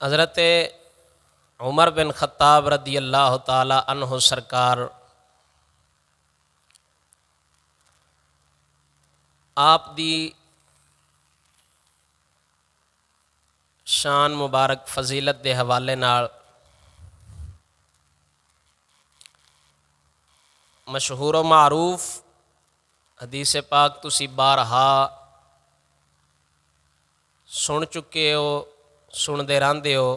حضرت عمر بن خطاب رضی اللہ تعالی عنہ سرکار آپ دی شان مبارک فضیلت دے حوالے نال مشہور و معروف حدیث پاک تسی بارہا سن چکے ہو، سندے رہندے ہو،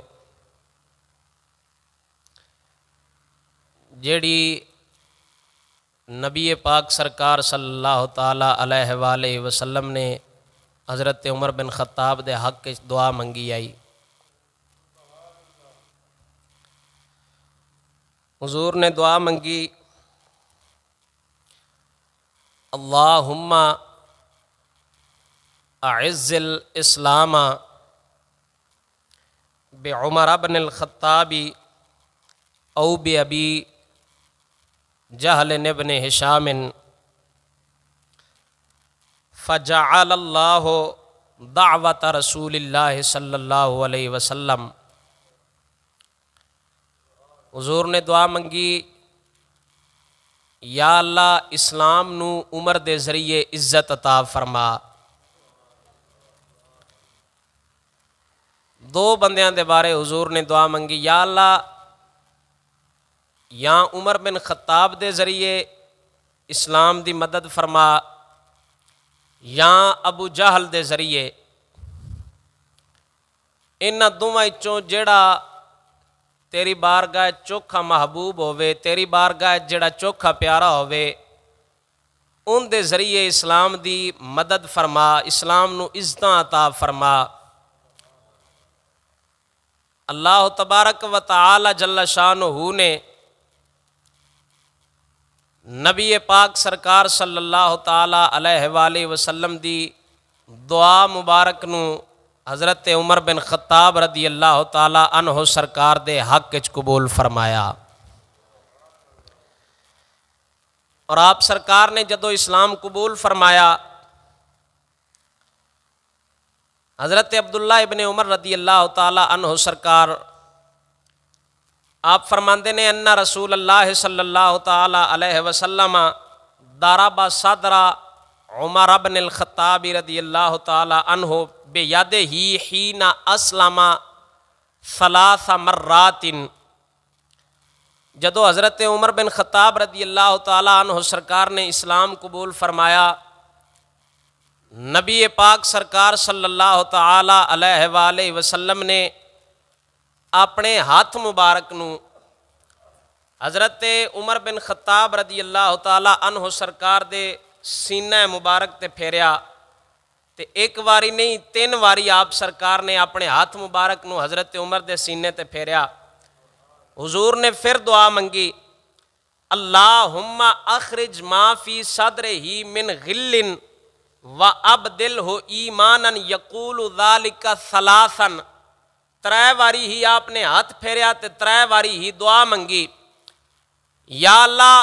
جیڑی نبی پاک سرکار صلی اللہ تعالی علیہ وآلہ وسلم نے حضرت عمر بن خطاب دے حق دعا منگی آئی۔ حضور نے دعا منگی، اللہم اعز الاسلام بعمر بن الخطاب او بأبی جہل بن ہشام فجعل اللہ دعوت رسول اللہ صلی اللہ علیہ وسلم۔ حضور نے دعا منگی، یا اللہ اسلام نو عمر دے ذریعے عزت عطا فرما۔ دو بندیاں دے بارے حضور نے دعا منگی، یا اللہ یا عمر بن خطاب دے ذریعے اسلام دی مدد فرما، یا ابو جہل دے ذریعے۔ انہاں دوواں وچوں جیڑا تیری بارگاہ چوکھا محبوب ہووے، تیری بارگاہ جیڑا چوکھا پیارا ہووے، ان دے ذریعے اسلام دی مدد فرما، اسلام نو عزتاں عطا فرما۔ اللہ تبارک و تعالی جل شانہ نے نبی پاک سرکار صلی اللہ تعالی علیہ وآلہ وسلم دی دعا مبارک نو حضرت عمر بن خطاب رضی اللہ تعالی عنہ سرکار دے حق وچ قبول فرمایا۔ اور آپ سرکار نے جدو اسلام قبول فرمایا، حضرت عبداللہ ابن عمر رضی اللہ تعالی عنہ سرکار آپ فرماندے نے ان رسول اللہ صلی اللہ تعالی علیہ وسلم ضرب صدر عمر بن الخطاب رضی اللہ تعالی عنہ بیدہ حین اسلم ثلاث مرات۔ جدو حضرت عمر بن خطاب رضی اللہ تعالی عنہ سرکار نے اسلام قبول فرمایا، نبی پاک سرکار صلی اللہ تعالی علیہ وآلہ وسلم نے اپنے ہاتھ مبارک نو حضرت عمر بن خطاب رضی اللہ تعالی عنہ سرکار دے سینہ مبارک تے پھیریا، تے ایک واری نہیں تین واری آپ سرکار نے اپنے ہاتھ مبارک نو حضرت عمر دے سینے تے پھیریا۔ حضور نے پھر دعا منگی، اللہم اخرج ما فی صدرہ من غل وَأَبْدِلْهُ ایماناً یقول ذَلِكَ ثَلَاثًا۔ ترے واری ہی آپ نے ہاتھ پھیریا تے ترے واری ہی دعا منگی، یا اللہ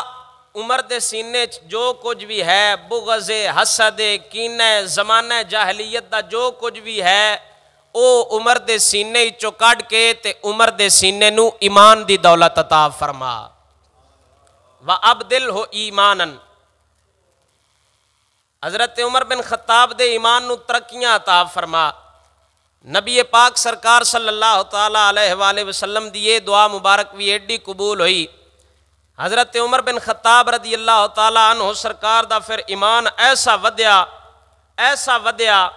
عمر دے سینے جو کچھ بھی ہے، بغض، حسد، کینہ، زمانہ جاہلیت دا جو کچھ بھی ہے، او عمر دے سینے چو کڈ کے تے عمر دے سینے نو ایمان دی دولت عطا فرما۔ وَأَبْدِلْهُ ایماناً، حضرت عمر بن خطاب دے ایمان نو ترقیاں عطا فرما۔ نبی پاک سرکار صلی اللہ تعالی علیہ وآلہ وسلم دی یہ دعا مبارک بھی ایڈی قبول ہوئی، حضرت عمر بن خطاب رضی اللہ تعالی عنہ سرکار دا پھر ایمان ایسا ودیا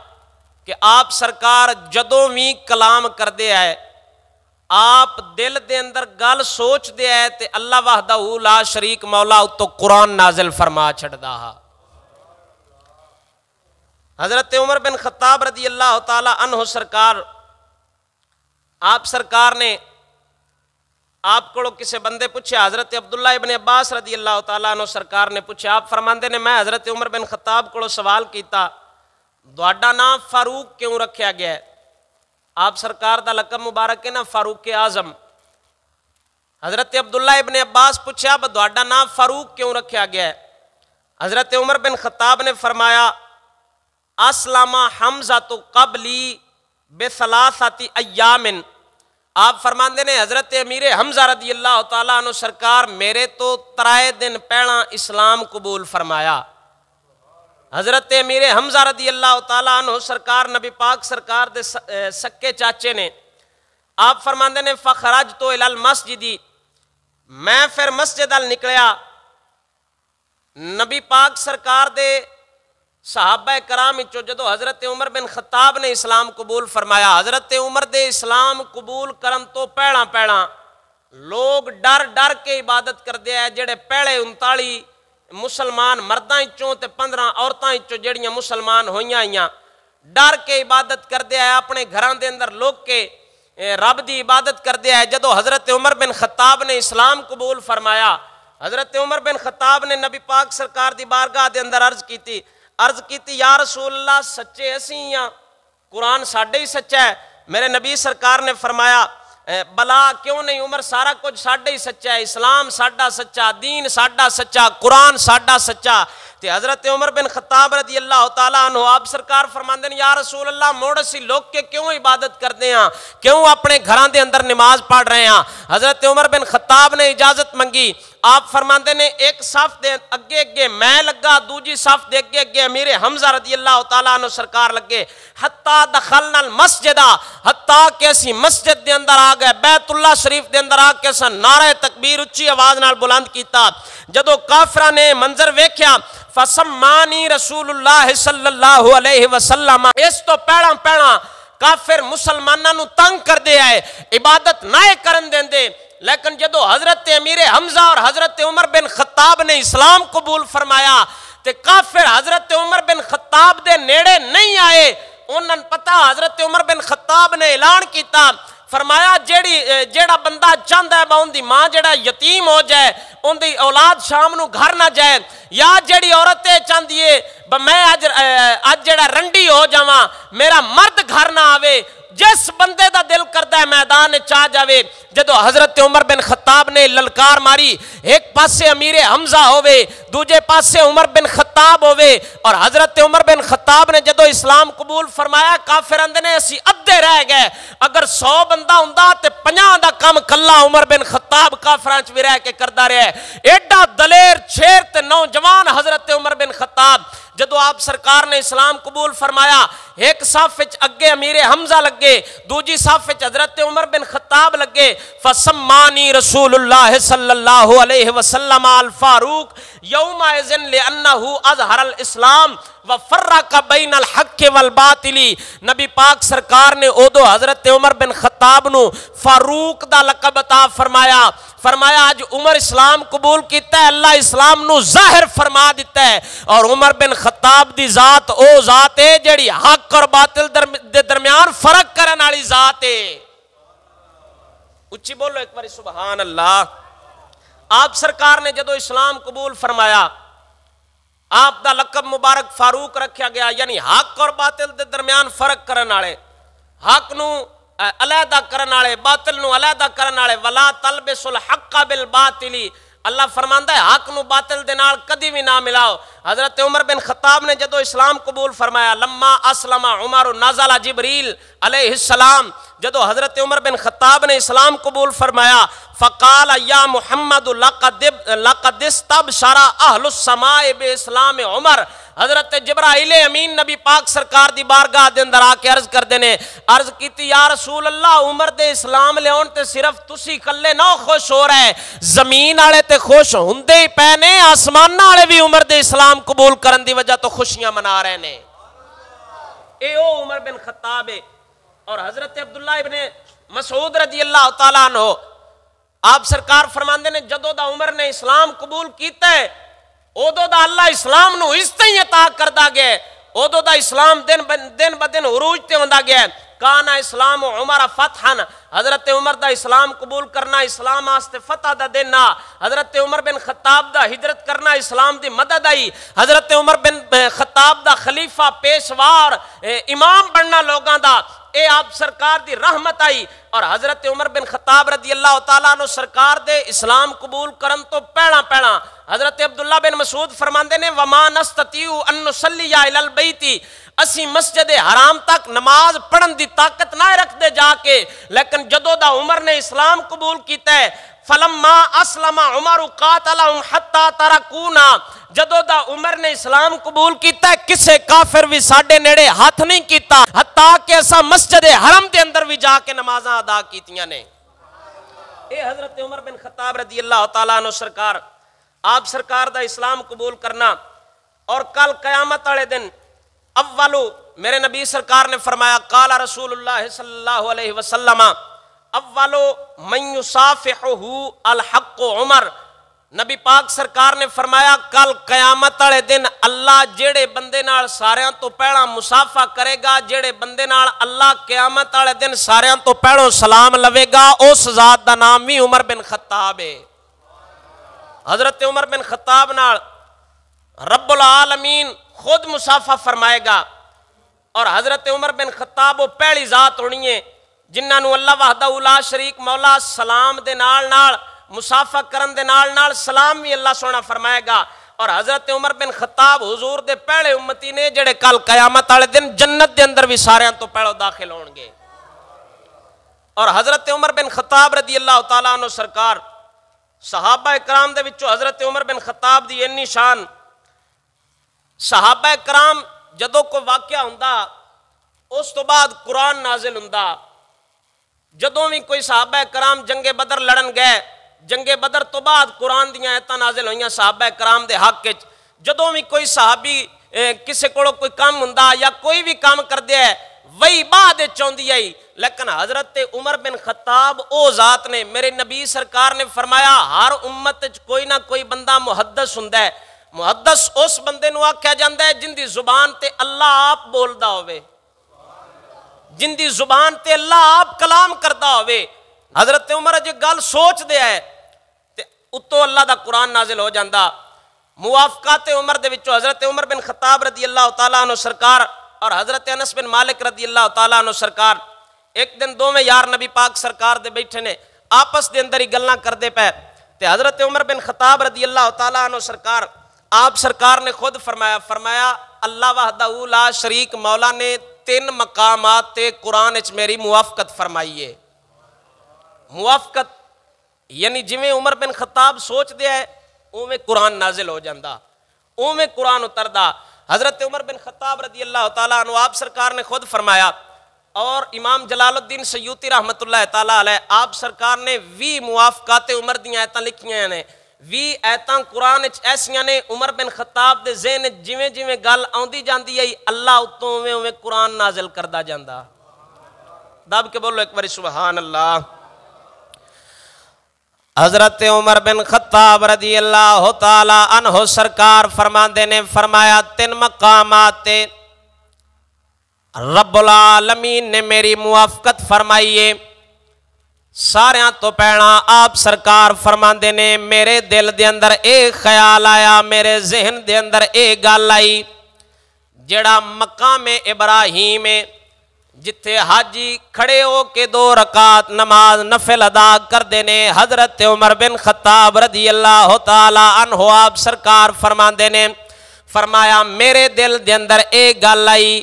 کہ آپ سرکار جدوں بھی کلام کر دے آئے، آپ دل دے اندر گل سوچ دے آئے تے اللہ وحدہ لا شریک مولا اتو قرآن نازل فرما چھڑ دا۔ حضرت عمر بن خطاب رضی اللہ تعالی عنہ سرکار آپ سرکار نے آپ کو کسے بندے پوچھے، حضرت عبداللہ ابن عباس رضی اللہ تعالیٰ عنہ سرکار نے پوچھے، آپ فرماندے نے میں حضرت عمر بن خطاب کو سوال کیتا، دوڑا نام فاروق کیوں رکھیا گیا ہے؟ آپ سرکار دا لقب مبارک ہے نا فاروق اعظم۔ حضرت عبداللہ ابن عباس پوچھے، اب دوڑا نام فاروق کیوں رکھیا گیا ہے؟ حضرت عمر بن خطاب نے فرمایا، اسلم حمزہ تو قبلی بثلاثت ایام، آپ فرماندے نے حضرت امیر حمزہ رضی اللہ تعالیٰ عنہ سرکار میرے تو ترائے دن پہلا اسلام قبول فرمایا. حضرت امیر حمزہ رضی اللہ تعالیٰ عنہ سرکار نبی پاک سرکار دے سکے چاچے نے. آپ فرماندے نے فخرجت الی المسجد، میں پھر مسجد ال نکلیا. نبی پاک سرکار دے صحابہ کرام وچوں جدو حضرت عمر بن خطاب نے اسلام قبول فرمایا، حضرت عمر دے اسلام قبول کرن تو پہلا لوگ ڈر ڈر کے عبادت کردے ہیں. جڑے پہلے 39 مسلمان مرداں وچوں تے 15 عورتاں وچوں جڑیاں مسلمان ہوئیاں ڈر کے عبادت کردے ہیں، اپنے گھراں دے اندر لوگ کے رب دی عبادت کردے ہیں. جدو حضرت عمر بن خطاب نے اسلام قبول فرمایا، حضرت عمر بن خطاب نے نبی پاک سرکار دی بارگاہ دے اندر عرض کیتی یا رسول اللہ سچے اسی ہاں، قرآن ساڈے ہی سچا ہے. میرے نبی سرکار نے فرمایا بلا کیوں نہیں عمر، سارا کچھ ساڈے ہی سچا ہے، اسلام ساڈا سچا، دین ساڈا سچا، قرآن ساڈا سچا. تے حضرت عمر بن خطاب رضی اللہ تعالیٰ عنہ آپ سرکار فرماندے ہیں یا رسول اللہ موڑ اسی لوگ کے کیوں عبادت کرتے ہیں، کیوں اپنے گھراں دے اندر نماز پڑھ رہے ہیں. حضرت عمر بن خطاب نے اجازت منگی. آپ فرماندے نے ایک صف دے اگے میں لگا، دوجی صف دے اگے امیر حمزہ رضی اللہ تعالیٰ عنہ سرکار لگے. حتی دخلنا المسجد، حتی کہ اسی مسجد دے اندر آ گئے، بیت اللہ شریف دے اندر آ کے سن نعرہ تکبیر اچھی آواز نال بلند کیتا. جدو کافراں نے منظر ویکھیا فسمانی رسول اللہ صلی اللہ علیہ وسلم، اس تو پہلا کافر مسلماناں نو تنگ کر دے آئے، عبادت نہ کرن دیندے. لیکن جدو حضرت امیر حمزہ اور حضرت عمر بن خطاب نے اسلام قبول فرمایا تے کافر حضرت عمر بن خطاب دے نیڑے نہیں آئے. انہاں پتہ حضرت عمر بن خطاب نے اعلان کیتا، فرمایا جیڑا بندہ چاہتا ہے با ان دی ماں جیڑا یتیم ہو جائے، ان دی اولاد شام نو گھر نہ جائے، یا جیڑی عورتیں چاہتی ہے میں اج جیڑا رنڈی ہو جاواں میرا مرد گھر نہ آوے، جس بندے دا دل کردا ہے میدان چاہ جاوے. جدو حضرت عمر بن خطاب نے للکار ماری، ایک پاسے امیر حمزہ ہوئے، دوجے پاسے عمر بن خطاب ہوئے، اور حضرت عمر بن خطاب نے جدو اسلام قبول فرمایا کافر اندے نے اسی ادھے رہ گئے. اگر 100 بندہ ہوندا تے 50 دا کم کلا عمر بن خطاب کافراں وچ وی رہ کے کردا رہیا. ایڈا دلیر شیر تے نوجوان حضرت عمر بن خطاب جدو آپ سرکار نے اسلام قبول فرمایا، ایک صف وچ اگے امیر حمزہ لگے، دوجی صف وچ حضرت عمر بن خطاب لگے. فسمانی رسول اللہ صلی اللہ علیہ وسلم الفاروق یومئذ لانہ اظہر الاسلام وفرق بین الحق والباطل. نبی پاک سرکار نے ادو حضرت عمر بن خطاب نو فاروق دا لقب عطا فرمایا. فرمایا اج عمر اسلام قبول کیتا ہے، اللہ اسلام نو ظاہر فرما دیتا ہے، اور عمر بن خطاب دی ذات او ذات ہے جڑی حق اور باطل دے درمیان فرق کرن والی ذات ہے. اچھی بولو ایک بار سبحان اللہ. آپ سرکار نے جدو اسلام قبول فرمایا آپ دا لقب مبارک فاروق رکھیا گیا، یعنی حق اور باطل دے درمیان فرق کرن والے، حق نو علیحدہ کرن والے، باطل نو علیحدہ کرن والے. ولا تلبسوا الحق بالباطل، اللہ فرماندا ہے حق نو باطل دے نال کدی بھی نہ ملاؤ. حضرت عمر بن خطاب نے جدو اسلام قبول فرمایا، لما اسلم عمر نزل جبریل علیہ السلام، جدو حضرت عمر بن خطاب نے اسلام قبول فرمایا فقال یا محمد لقد استبشر اہل السماء باسلام عمر. حضرت جبرائیل امین نبی پاک سرکار دی بارگاہ دے اندر آ کے عرض کردے نے، عرض کیتی یا رسول اللہ عمر دے اسلام لے آن تے صرف تسی کلے نہ خوش ہو رہے، زمین والے تے خوش ہوندے ہی پے نے، آسمان والے بھی عمر دے اسلام قبول کرن دی وجہ تو خوشیاں منا رہے نے. اے او عمر بن خطاب ہے. اور حضرت عبداللہ ابن مسعود رضی اللہ تعالیٰ عنہ آپ سرکار فرماندے نے جدو دا عمر نے اسلام قبول کیتا ہے ادو دا اللہ اسلام نو اس طرح عطا کردا گیا، ادو دا اسلام دن بدن عروج تے ہوندا گیا. کانا اسلام عمر فتحا، حضرت عمر دا اسلام قبول کرنا اسلام آستے فتح دا دینا. حضرت عمر بن خطاب دا ہجرت کرنا اسلام دی مدد آئی. حضرت عمر بن خطاب دا خلیفہ پیشوار امام بننا لوگاں دا اے آپ سرکار دی رحمت آئی. اور حضرت عمر بن خطاب رضی اللہ تعالیٰ عنہ سرکار دے اسلام قبول کرن تو پہلا حضرت عبداللہ بن مسعود فرماندے نے وما نستطيع ان نصلي الى البيت، اسی مسجد حرام تک نماز پڑھن دی طاقت نہ رکھ دے جا کے، لیکن جدو دا عمر نے اسلام قبول کیتا ہے، فلما اسلم عمر قاتلهم حتى تركونا، جدو دا عمر نے اسلام قبول کیتا ہے کسے کافر بھی ساڈے نیڑے ہاتھ نہیں کیتا، حتیٰ کہ اسا مسجد حرم دے اندر بھی جا کے نمازاں ادا کیتیاں نے۔ اے حضرت عمر بن خطاب رضی اللہ تعالیٰ عنہ سرکار، آپ سرکار دا اسلام قبول کرنا اور کل قیامت والے دن اولو، میرے نبی سرکار نے فرمایا قال رسول اللہ صلی اللہ علیہ وسلم اولو من یصافحہ الحق عمر، نبی پاک سرکار نے فرمایا کل قیامت والے دن اللہ جیڑے بندے نال ساریاں تو پہلا مصافحہ کرے گا، جیڑے بندے نال اللہ قیامت والے دن ساریاں تو پہلو سلام لوے گا، اس ذات دا نام بھی عمر بن خطاب ہے۔ حضرت عمر بن خطاب نال رب العالمین خود مصافحہ فرمائے گا، اور حضرت عمر بن خطاب وہ پہلی ذات ہونی ہے جنہاں نو اللہ وحدہ لا شریک مولا سلام دے نال نال مصافحہ کرن دے نال نال سلام بھی اللہ سونا فرمائے گا، اور حضرت عمر بن خطاب حضور دے پہلے امتی نے جڑے کل قیامت والے دن جنت دے اندر بھی ساریاں تو پہلو داخل ہون گے۔ اور حضرت عمر بن خطاب رضی اللہ تعالیٰ عنہ سرکار، صحابہ کرام دے وچوں حضرت عمر بن خطاب دی انی شان، صحابہ کرام جدو کوئی واقعہ ہوندا اس تو بعد قرآن نازل ہوندا، جدوں بھی کوئی صحابہ کرام جنگ بدر لڑن گئے، جنگ بدر تو بعد قرآن دیاں آیتاں نازل ہوئیاں صحابہ کرام دے حق وچ، جدوں بھی کوئی صحابی کسے کولوں کوئی کام ہوندا یا کوئی بھی کام کردے ہے وہی بعد چوندی آئی، لیکن حضرت عمر بن خطاب او ذات نے، میرے نبی سرکار نے فرمایا ہر امت وچ کوئی نہ کوئی بندہ محدث ہوندا ہے، محدث اس بندے نو آکھیا جاندا ہے جن دی زبان تے اللہ آپ بولدا ہوئے، جن دی زبان تے اللہ آپ کلام کردا ہوئے۔ حضرت عمر جے گل سوچ دے ہے تے اتو اللہ دا قرآن نازل ہو جاندا۔ موافقات عمر دے وچوں حضرت عمر بن خطاب رضی اللہ تعالیٰ عنہ سرکار اور حضرت انس بن مالک رضی اللہ تعالیٰ عنہ سرکار ایک دن دو میں یار نبی پاک سرکار دے بیٹھے نے، آپس دے اندر ہی گلاں کردے پے، تے حضرت عمر بن خطاب رضی اللہ تعالیٰ عنہ سرکار، آپ سرکار نے خود فرمایا اللہ وحدہ لا شریک مولا نے 3 مقامات تے قرآن اچ میری موافقت فرمائی ہے۔ موافقت یعنی جویں عمر بن خطاب سوچ دیا ہے اوویں قرآن نازل ہو جاندا، اوویں قرآن اتردا۔ حضرت عمر بن خطاب رضی اللہ تعالیٰ عنہ آپ سرکار نے خود فرمایا، اور امام جلال الدین سیوطی رحمت اللہ تعالیٰ علیہ آپ سرکار نے 20 موافقات عمر دیاں آیتاں لکھیاں نے، 20 آیتاں قرآن ایسیاں نے عمر بن خطاب دے ذہن جویں جویں گل آندی جاندی ہے اللہ اتوں اوویں اوویں قرآن نازل کردا جاندا۔ دب کے بولو ایک باری سبحان اللہ۔ حضرت عمر بن خطاب رضی اللہ تعالی عنہ سرکار فرماندے نے فرمایا 3 مقامات رب العالمین نے میری موافقت فرمائیے۔ ساریاں تو پہلا آپ سرکار فرماندے نے میرے دل دے اندر ایک خیال آیا، میرے ذہن دے اندر ایک گل آئی، جڑا مقام ابراہیم ہے جتھے حاجی کھڑے ہو کے 2 رکعت نماز نفل ادا کر دینے، حضرت عمر بن خطاب رضی اللہ تعالی عنہ آپ سرکار فرماندے نے فرمایا میرے دل دے اندر ایک گل آئی،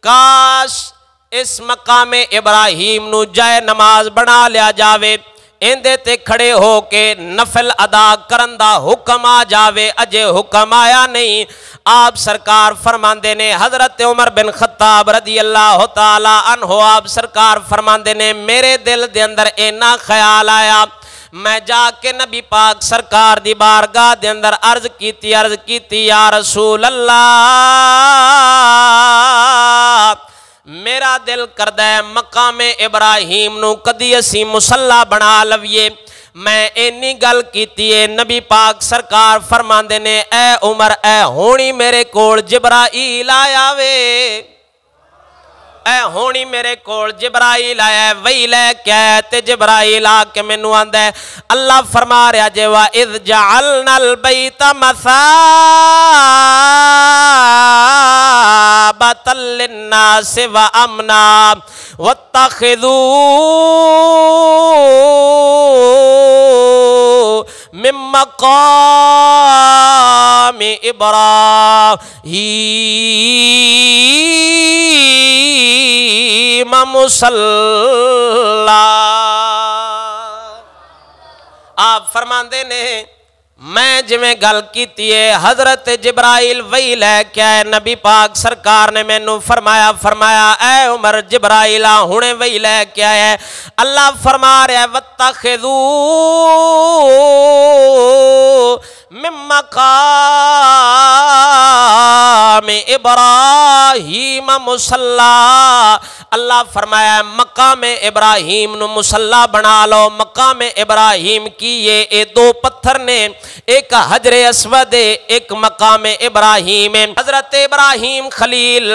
کاش اس مقام ابراہیم نو جائے نماز بنا لیا جاوے، اندے تے کھڑے ہو کے نفل ادا کرن دا حکم آ جاوے، اجے حکم آیا نہیں۔ آپ سرکار فرماندے نے حضرت عمر بن خطاب رضی اللہ تعالی عنہ آپ سرکار فرماندے نے میرے دل دے اندر اینا خیال آیا، میں جا کے نبی پاک سرکار دی بارگاہ دے اندر عرض کیتی یا رسول اللہ، میرا دل کردہ ہے مقام ابراہیم نو کدی اسی مصلی بنا لویے۔ میں اینی گل کیتی ہے، نبی پاک سرکار فرماندے نے اے عمر اے ہونی میرے کول جبرائیل آیا وے، اے ہونی میرے کول جبرائیل آیا ہے، وہی لے کیا ہے تے جبرائیل آ کے مینوں آندا ہے اللہ فرما رہا جے وَإِذْ جَعَلْنَا الْبَيْتَ مَثَابَةً لِلنَّاسِ وَأَمْنًا وَاتَّخِذُوا مِن مَّقَامِ مقام ابراہیم مصلی۔ آپ فرماندے نے میں جویں گل کیتی ہے حضرت جبرائیل وہی لے کے آئے، نبی پاک سرکار نے مینوں فرمایا اے عمر جبرائیل ہنے وہی لے کے آئے۔ اللہ فرما رہا ہے واتخذوا من مقام ابراہیم مصلی۔ اللہ فرمایا مقام ابراہیم نو مصلی بنا لو۔ مقام ابراہیم کی یہ دو پتھر نے، ایک حجر اسود ایک مقام ابراہیم۔ حضرت ابراہیم خلیل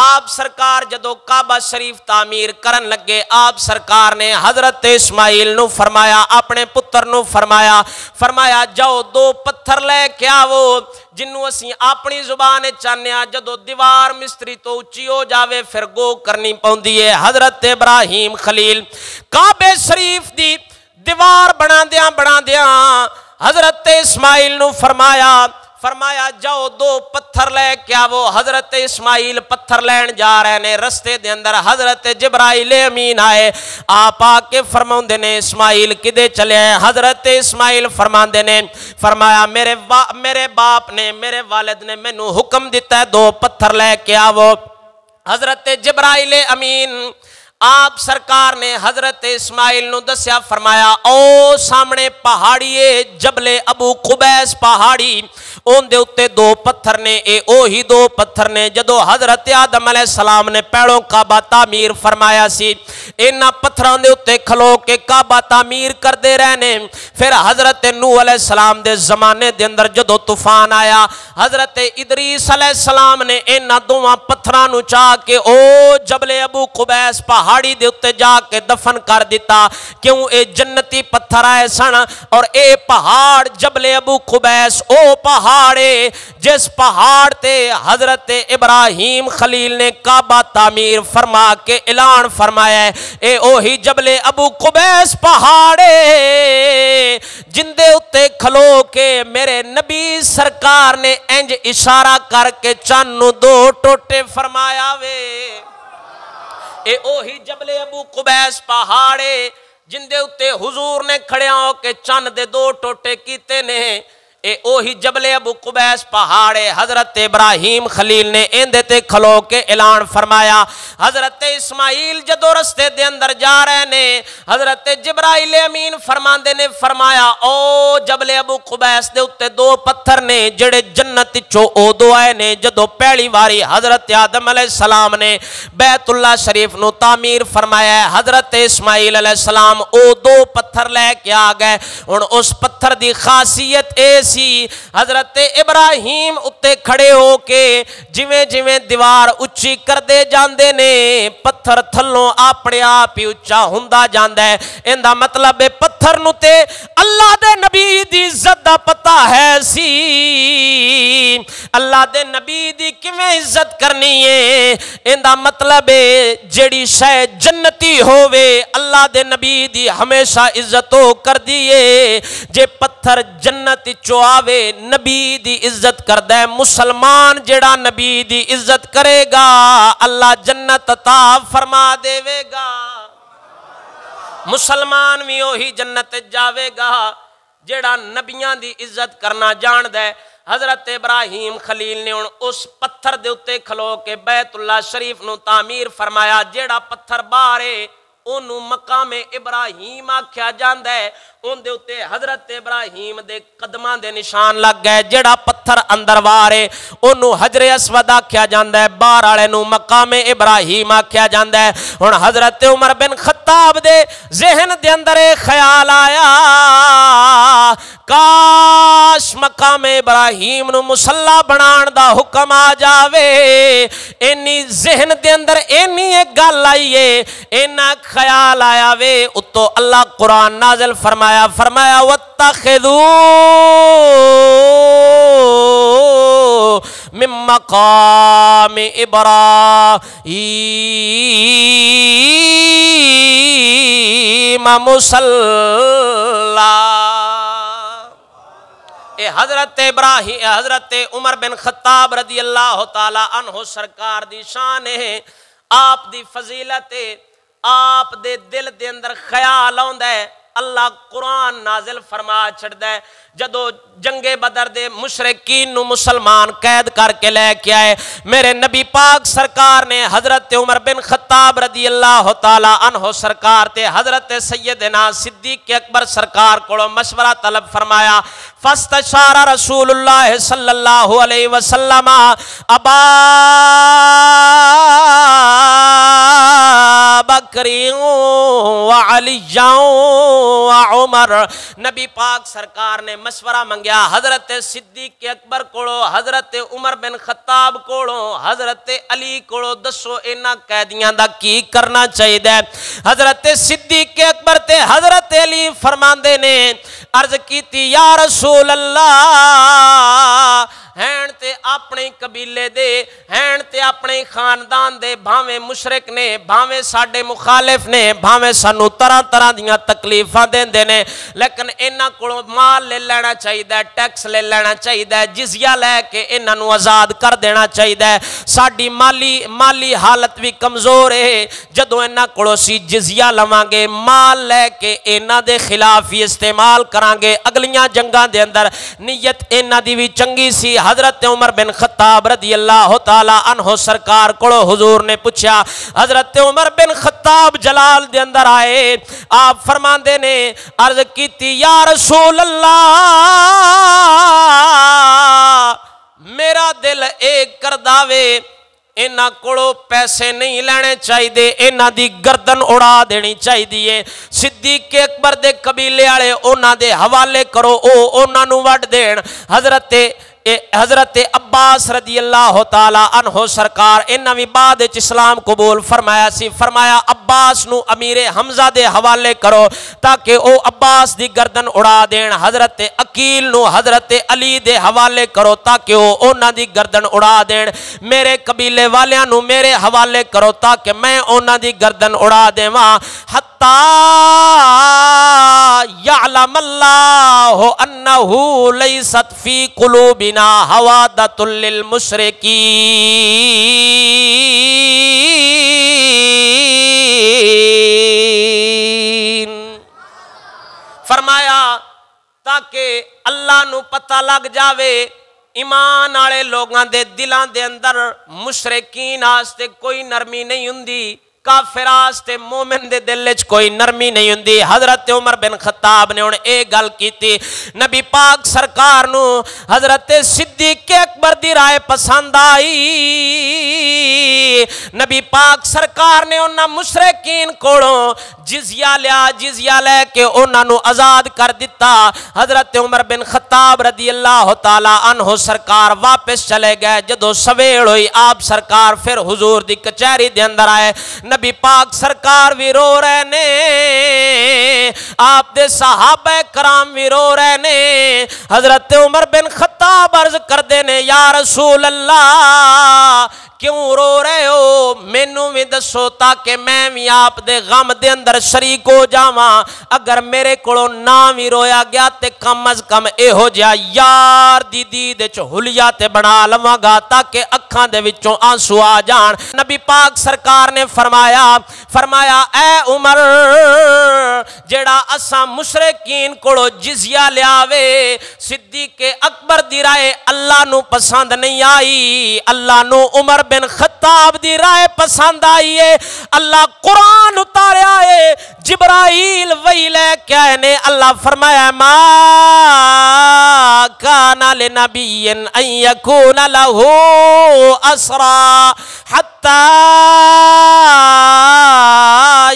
آپ سرکار جدو کعبہ شریف تعمیر کرن لگے، آپ سرکار نے حضرت اسماعیل نو فرمایا، اپنے پتر نو فرمایا جاؤ دو پتھر لے کے آو جنوں اسی اپنی زبان چاہنے جدو دیوار مستری تو اچھی ہو جاوے پھر گو کرنی پوندی ہے۔ حضرت ابراہیم خلیل کعبہ شریف دی دیوار بنا دیاں حضرت اسماعیل نو فرمایا جاؤ دو پتھر لے کے آو۔ حضرت اسماعیل پتھر لین جا رہے نے، رستے دے اندر حضرت جبرائیل امین آئے، آپ آکے فرماندے نے اسماعیل کدے چلے ہیں؟ حضرت اسماعیل فرماندے نے فرمایا میرے باپ نے میرے والد نے مینوں حکم دیتا ہے دو پتھر لے کے آو۔ حضرت جبرائیل امین آپ سرکار نے حضرت اسماعیل نو دسیا، فرمایا او سامنے پہاڑی جبل ابو قبیس پہاڑی اون دے اتے دو پتھر نے، اے اوہی دو پتھر نے جدو حضرت آدم علیہ السلام نے پہلو کعبہ تعمیر فرمایا سی، اینا پتھران دے اتے کھلو کے کعبہ تعمیر کر دے رہنے۔ پھر حضرت نوح علیہ السلام دے زمانے دے اندر جدو طوفان آیا، حضرت ادریس علیہ السلام نے اینا دوہاں پتھران اچھا کے او جبل ابو قبیس پہاڑی دے اتے جا کے دفن کر دیتا، کیوں اے جنتی پتھر آئے سن، اور اے پہاڑ جبل ابو قبیس او پہاڑے جس پہاڑ تے حضرت ابراہیم خلیل نے کعبہ تعمیر فرما کے اعلان فرمایا ہے، اے اوہی جبل ابو قبیس پہاڑے جندے اتے کھلو کے میرے نبی سرکار نے انج اشارہ کر کے چند نو دو ٹوٹے فرمایا وے۔ اے اوہی جبل ابو قبیس پہاڑے جندے اتے حضور نے کھڑے ہو کے چند دے دو ٹوٹے کیتے نے، اے اوہی جبل ابو قبیس پہاڑے حضرت ابراہیم خلیل نے ایندے تے کھلو کے اعلان فرمایا۔ حضرت اسماعیل جدو رستے دے اندر جا رہے نے، حضرت جبرائیل امین فرماندے نے فرمایا او جبل ابو قبیس دے اتے دو پتھر نے جڑے جنت چو او دو آئے نے، جدو پہلی واری حضرت آدم علیہ السلام نے بیت اللہ شریف نو تعمیر فرمایا ہے، حضرت اسماعیل علیہ السلام او دو پتھر لے کے آ گئے۔ اور اس پتھر دی خاصیت ایس حضرت ابراہیم اتے کھڑے ہو کے جویں دیوار اچھی کر دے جاندے نے، پتھر تھلوں اپنے آپ ہی اچھا ہوندا جاندا ہے۔ ایندا مطلب ہے پتھر نو تے اللہ دے نبی دی عزت دا پتہ ہے سی، اللہ دے نبی دی کیویں عزت کرنی ہے۔ ایندا مطلب ہے جیڑی شے جنتی ہووے اللہ دے نبی دی ہمیشہ عزت ہو کر دیئے۔ جے پتھر جنت چو آوے نبی دی عزت کردہ ہے، مسلمان جڑا نبی دی عزت کرے گا اللہ جنت عطا فرما دے گا، مسلمان بھی وہی جنت جاوے گا جڑا نبیاں دی عزت کرنا جان دے۔ حضرت ابراہیم خلیل نے اس پتھر دے اتے کھلو کے بیت اللہ شریف نو تعمیر فرمایا، جڑا پتھر بارے انہوں مقام ابراہیم آکھیا جاندہ ہے، ان دے اتے حضرت ابراہیم دے قدمان دے نشان لگ گئے۔ جڑا پتھر اندر وارے انہوں حجر اسود آکھیا جاندہ ہے، بار آلے نو مقام ابراہیم آکھیا جاندہ ہے۔ اور حضرت عمر بن خطاب دے ذہن دے اندر ایک خیال آیا، کاش مقام ابراہیم نو مصلی بنان دا حکم آ جاوے۔ اینی ذہن دے اندر اینی ایک گل آئیے، اینا خیال آیا وے، اتو اللہ قرآن نازل فرمایا وَاتَّخِذُوا مِن مَقَامِ إِبْرَاهِيمَ مُصَلًّى۔ اے حضرت ابراہیم حضرت عمر بن خطاب رضی اللہ تعالی عنہ سرکار دی شان ہے، آپ دی فضیلت ہے، آپ دے دل دے اندر خیال آندا ہے، اللہ قرآن نازل فرما چھڑدا ہے جدو جنگ بدر دے مشرکین نو مسلمان قید کر کے لے کے آئے، میرے نبی پاک سرکار نے حضرت عمر بن خطاب رضی اللہ تعالی عنہ سرکار تے حضرت سیدنا صدیق اکبر سرکار کو مشورہ طلب فرمایا، فاستشار رسول اللہ صلی اللہ علیہ وسلم ابا بکری وعلی وعمر، نبی پاک سرکار نے مشورہ منگیا حضرت صدیق اکبر کوڑو، حضرت عمر بن خطاب کوڑو، حضرت علی کوڑو، دسو اینا قیدیاں دا کی کرنا چاہیے دے؟ حضرت صدیق اکبر تے حضرت علی فرماندے نے عرض کیتی یا رسول اللہ، ہین تے اپنے قبیلے دے، ہین تے اپنے خاندان دے، بھاویں مشرک نے، بھاویں ساڈے مخالف نے، بھاویں سانو طرح طرح دیاں تکلیفاں دیندے نے، لیکن انہاں کولوں مال لے لینا چاہیے، ٹیکس لے لینا چاہیے، جزیہ لے کے انہاں نو آزاد کر دینا چاہیے، ساڈی مالی حالت بھی کمزور ہے، جدوں انہاں کولوں سی جزیہ لواں گے، مال لے کے انہاں دے خلاف ہی استعمال کران گے، اگلیاں جنگاں دے اندر نیت انہاں دی بھی چنگی سی۔ حضرت عمر بن خطاب رضی اللہ تعالی عنہ سرکار کو حضور نے پوچھا، حضرت عمر بن خطاب جلال دے اندر آئے، آپ فرماندے نے عرض کیتی یا رسول اللہ، میرا دل ایک کر داوے، انہاں کولو پیسے نہیں لینے چاہیے، انہاں دی گردن اڑا دینی چاہیے، صدیق اکبر دے قبیلے والے انہاں دے حوالے کرو، انہاں نو وڈ دین۔ حضرت عباس رضی اللہ تعالی عنہ سرکار انہاں بھی بعد اسلام قبول فرمایا سی، فرمایا عباس نو امیر حمزہ دے حوالے کرو تاکہ او عباس دی گردن اڑا دین، حضرت عقیل نو حضرت علی دے حوالے کرو تاکہ او انہاں دی گردن اڑا دین، میرے قبیلے والیاں نو میرے حوالے کرو تاکہ میں انہاں دی گردن اڑا دیواں، حتی یعلم اللہ انہو لیست فی قلوبنا حوادت للمشرکین، فرمایا تاکہ اللہ نو پتہ لگ جاوے ایمان آلے لوگاں دے دلاں دے اندر مشرکین آستے کوئی نرمی نہیں ہوندی، کافر آستے مومن دے دل وچ کوئی نرمی نہیں ہوندی۔ حضرت عمر بن خطاب نے انہیں ایک گل کیتی، نبی پاک سرکار نو حضرت صدیق اکبر دی رائے پسند آئی، نبی پاک سرکار نے انہاں مشرکین کوڑوں جزیہ لے کے انہاں نو آزاد کر دیتا۔ حضرت عمر بن خطاب رضی اللہ تعالی عنہ سرکار واپس چلے گئے، جدو سویل ہوئی آپ سرکار پھر حضور دی کچہری دے اندر آئے، نبی پاک سرکار بھی رو رہے نے، آپ دے صحابہ کرام بھی رو رہے نے، حضرت عمر بن خطاب عرض کر دینے یا رسول اللہ کیوں رو رہے ہو، مینوں بھی دسو تاکہ میں بھی آپ دے غم دے اندر شریک ہو جاواں، اگر میرے کولوں نہ بھی رویا گیا تے کم از کم اے ہو جا یار دی دید وچ حلیہ تے بنا لواں گا تاکہ اکھاں دے وچوں آنسو آ جان۔ نبی پاک سرکار نے فرمایا اے عمر، جڑا اساں مشرکین کولوں جزیہ لیاوے، صدیق اکبر دی رائے اللہ نو پسند نہیں آئی، اللہ نو عمر بن خطاب دی رائے پسند آئی ہے، اللہ قرآن اتاریا ہے، جبرائیل وحی لے کے آئے نے، اللہ فرمایا ما کان لنبی ان یکون لہ اسرا حتی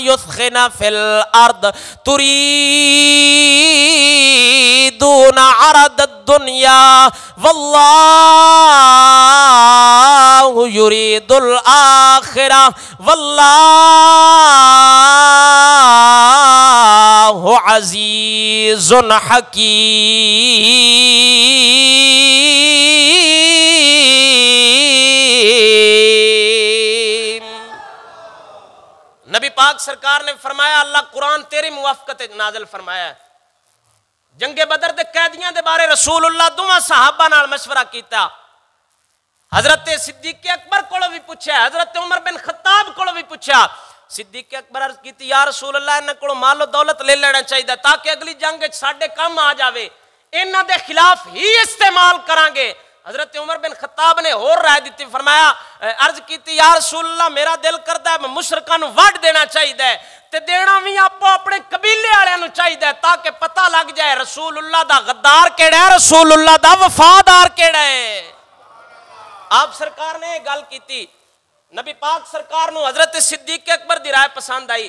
یثخن فی الارض تریدون عرض الدنیا واللہ یرید الآخرہ واللہ عزیز حکیم۔ نبی پاک سرکار نے فرمایا اللہ قرآن تیری موافقت نازل فرمایا ہے، جنگ بدر دے قیدیاں دے بارے رسول اللہ دوواں صحابہ نال مشورہ کیتا، حضرت صدیق اکبر کو بھی پوچھا، حضرت عمر بن خطاب کو بھی پوچھا۔ صدیق اکبر عرض کیتی یا رسول اللہ انہاں کو مال و دولت لے لینا چاہیے تاکہ اگلی جنگ وچ ساڈے کم آ جاوے، انہاں دے خلاف ہی استعمال کران گے۔ حضرت عمر بن خطاب نے اور رائے دیتی، فرمایا عرض کیتی یا رسول اللہ میرا دل کردا ہے مشرکاں نوں وڈ دینا چاہیے تے دینا بھی آپو اپنے قبیلے والےاں نوں چاہیے تاکہ پتہ لگ جائے رسول اللہ دا غدار کیڑا ہے، رسول اللہ دا وفادار کیڑا ہے۔ آپ سرکار نے گل کیتی، نبی پاک سرکار نو حضرت صدیق اکبر دی رائے پسند آئی،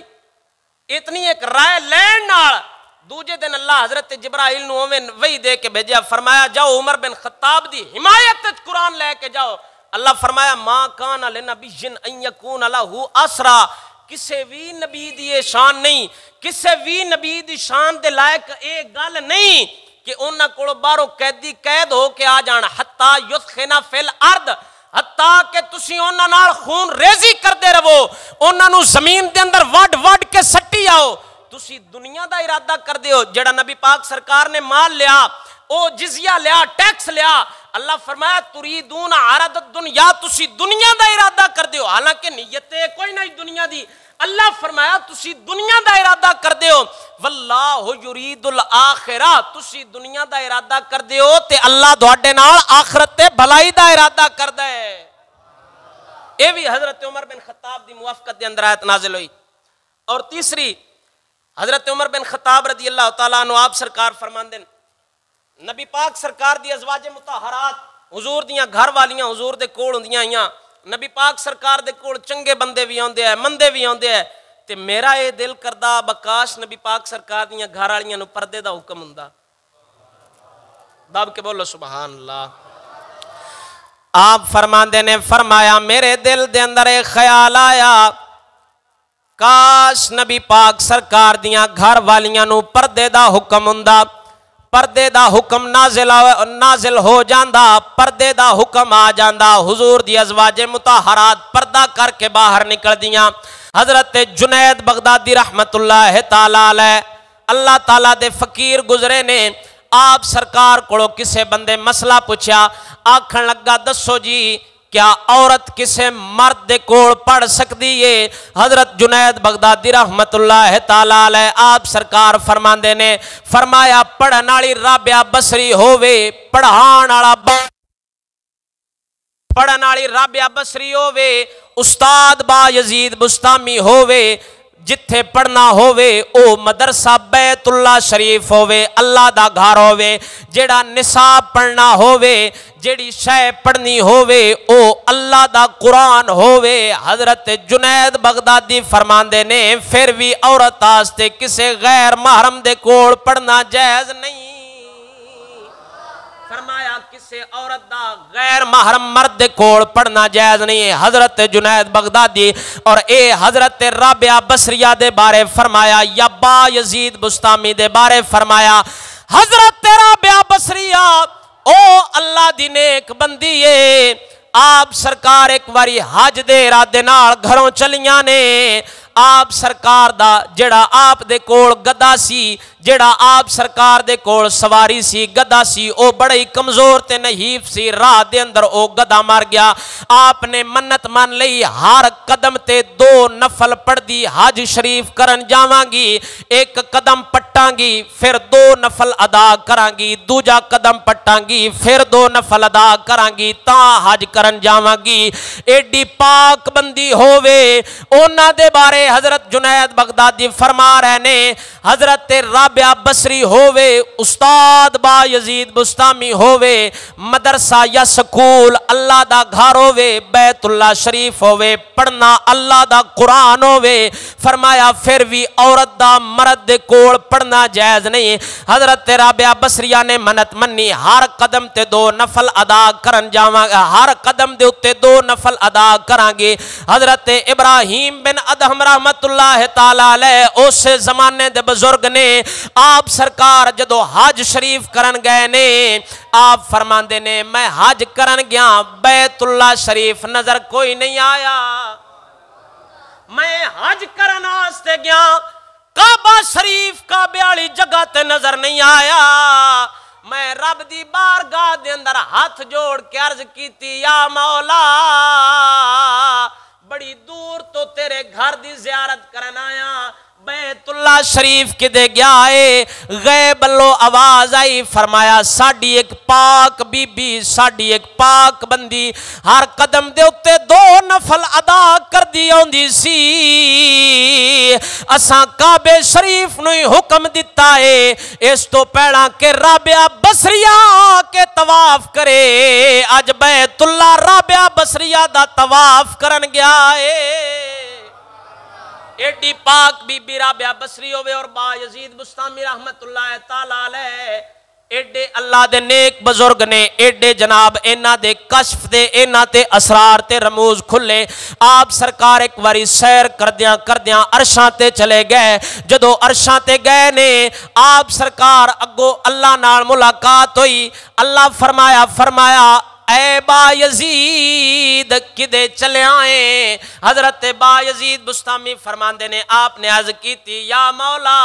اتنی ایک رائے لین نال دوجے دن اللہ حضرت جبرائیل نو وحی دے کے بھیجا، فرمایا جاؤ عمر بن خطاب دی حمایت وچ قرآن لے کے جاؤ۔ اللہ فرمایا ما کان لنبی ان یکون لہ اسرا، کسے بھی نبی دی شان نہیں، کسے بھی نبی دی شان دے لائق اے گل نہیں کہ انہاں کولوں باہروں قیدی قید ہو کے آ جان، حتی یثخنا فی الارض، حتیٰ کہ تسی انہاں نال خون ریزی کردے رہو، انہاں نو زمین دے اندر وڈ وڈ کے سٹی آؤ، تسی دنیا دا ارادہ کر دیو۔ جڑا نبی پاک سرکار نے مال لیا، او جزیہ لیا، ٹیکس لیا، اللہ فرمایا تریدون عرض الدنیا، تسی دنیا دا ارادہ کر دیو، حالانکہ نیت کوئی نہیں دنیا دی، اللہ فرمایا تسی دنیا دا ارادہ کر دیو، واللہ یرید الاخرہ، تسی دنیا دا ارادہ کر دیو تے اللہ تواڈے نال آخرت تے بھلائی دا ارادہ کردا ہے۔ اے بھی حضرت عمر بن خطاب دی موافقت دے اندر آیت نازل ہوئی۔ اور تیسری، حضرت عمر بن خطاب رضی اللہ تعالیٰ عنہ آپ سرکار فرماندے نبی پاک سرکار دی ازواج مطہرات حضور دیاں گھر والیاں حضور دے کول ہوندیاں آئیاں، نبی پاک سرکار دے کول چنگے بندے بھی آندے ہیں مندے بھی آندے ہیں، تے میرا اے دل کردا بکاش نبی پاک سرکار دیاں گھر والیاں نو پردے دا حکم ہوندا۔ دب کے بولو سبحان اللہ۔ آپ فرماندے نے فرمایا میرے دل دے اندر ایک خیال آیا، کاش نبی پاک سرکار دیاں گھر والیاں نو پردے دا حکم ہوندا، پردے دا حکم نازل ہو جاندا، پردے دا حکم آ جاندا، حضور دی ازواج مطہرات پردہ کر کے باہر نکل دیاں۔ حضرت جنید بغدادی رحمت اللہ تعالی علیہ، اللہ تعالیٰ دے فقیر گزرے نے، آپ سرکار کو کسے بندے مسئلہ پوچھا، آکھن لگا دسو جی کیا عورت کسے مرد دے کول پڑھ سکتی ہے؟ حضرت جنید بغدادی رحمت اللہ تعالی علیہ آپ سرکار فرماندے نے فرمایا پڑھن والی رابعہ بصری ہووے، پڑھان والا پڑھن والی رابعہ بصری ہووے، استاد با یزید بستامی ہووے، جتھے پڑھنا ہووے او مدرسہ بیت اللہ شریف ہووے، اللہ دا گھر ہووے، جیڑا نصاب پڑھنا ہووے، جیڑی شے پڑھنی ہووے او اللہ دا قرآن ہووے۔ حضرت جنید بغدادی فرماندے نے پھر بھی عورت آستے کسے غیر محرم دے کول پڑھنا جائز نہیں، فرمایا کسے عورت دا غیر محرم مرد دے کول پڑھنا جائز نہیں ہے۔ حضرت جنید بغدادی اور اے حضرت رابعہ بصریہ دے بارے فرمایا یا با یزید بستامی دے بارے فرمایا حضرت رابعہ بصریہ او اللہ دی نیک بندی ہے، آپ سرکار ایک واری حج دے ارادے نال گھروں چلیاں نے، آپ سرکار دا جڑا آپ دے کول گدا سی، جڑا آپ سرکار دے کول سواری سی گدا سی، او بڑی کمزور تے نحیف سی، راہ دے اندر او گدا مر گیا۔ آپ نے منت مان لئی ہر قدم تے 2 نفل پڑھ دی، حج شریف کرن جاواں گی، ایک قدم پٹاں گی پھر 2 نفل ادا کراں گی، دوجا قدم پٹاں گی پھر 2 نفل ادا کراں گی، تاں حج کرن جاواں گی۔ ایڈی پاک بندی ہووے، انہاں دے بارے حضرت جنید بغدادی فرما رہے نے، حضرت رابعہ بصری ہووے، استاد با یزید بستامی ہووے، مدرسہ یا سکول اللہ دا گھر ہووے، بیت اللہ شریف ہووے، پڑھنا اللہ دا قرآن ہووے، فرمایا پھر بھی عورت دا مرد دے کول پڑھنا جائز نہیں۔ حضرت رابعہ بصریہ نے منت منی ہر قدم تے 2 نفل ادا کرن جاواں گا، ہر قدم دے اتے 2 نفل ادا کران گے۔ حضرت ابراہیم بن ادہم رحمت اللہ تعالی علیہ اس زمانے دے بزرگ نے، آپ سرکار جدو حج شریف کرن گئے نے، آپ فرماندے نے میں حج کرن گیا، بیت اللہ شریف نظر کوئی نہیں آیا، میں حج کرن آستے گیا، کعبہ شریف کعبے والی جگہ تے نظر نہیں آیا، میں رب دی بارگاہ دے اندر ہاتھ جوڑ کے عرض کیتی یا مولا بڑی دور تو تیرے گھر دی زیارت کرن آیا، بیت اللہ شریف کدے گیا ہے؟ غیب اللہ آواز آئی، فرمایا ساڑی ایک پاک بی بی، ساڑی ایک پاک بندی ہر قدم دے اتے 2 نفل ادا کر دی ہوندی سی، اساں کعبے شریف نوی حکم دیتا ہے اس تو پہلا کہ رابعہ بصریہ کے طواف کرے، آج بیت اللہ رابعہ بصریہ دا طواف کرن گیا ہے۔ ایڈی پاک بی بی رابعہ بصری ہوئے اور با یزید بستامی رحمت اللہ تعالیٰ علیہ، ایڈے اللہ دے نیک بزرگ نے، ایڈے جناب اینا دے کشف دے، اینا تے اسرار تے رموز کھلے، آپ سرکار ایک واری سیر کردیاں عرشاں تے چلے گئے، جدو عرشاں تے گئے نے آپ سرکار اگو اللہ نال ملاقات ہوئی، اللہ فرمایا اے با یزید کدے چلے آئیں؟ حضرت با یزید بستامی فرماندے نے آپ نے عرض کیتی یا مولا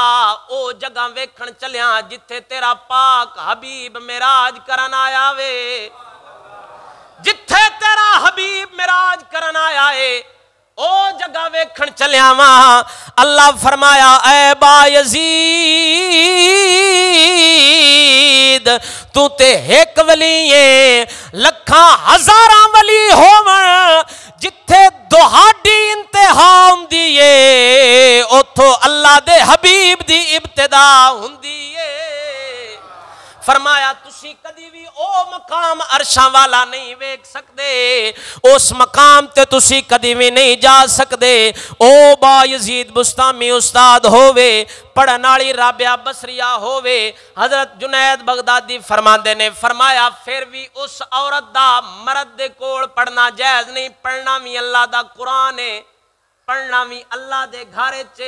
او جگہ ویکھن چلیاں جتھے تیرا پاک حبیب معراج کرن آیا وے، جتھے تیرا حبیب معراج کرن آیا ہے او جگہ ویکھن چلیاں وہاں۔ اللہ فرمایا اے با یزید تو تے ایک ولی ہے، لکھاں ہزاراں ولی ہوون، جتھے دہاڑی انتہا ہوندی ہے اوتھوں اللہ دے حبیب دی ابتدا ہوندی ہے۔ فرمایا تسی کدی بھی او مقام عرشاں والا نہیں ویکھ سکدے، اس مقام تے تسی کدی بھی نہیں جا سکدے۔ او با یزید بستامی استاد ہووے، پڑھن والی رابعہ بصریہ ہووے، حضرت جنید بغدادی فرماندے نے فرمایا پھر بھی اس عورت دا مرد دے کول پڑھنا جائز نہیں، پڑھنا بھی اللہ دا قرآن ہے، پڑھنا بھی اللہ دے گھر چ،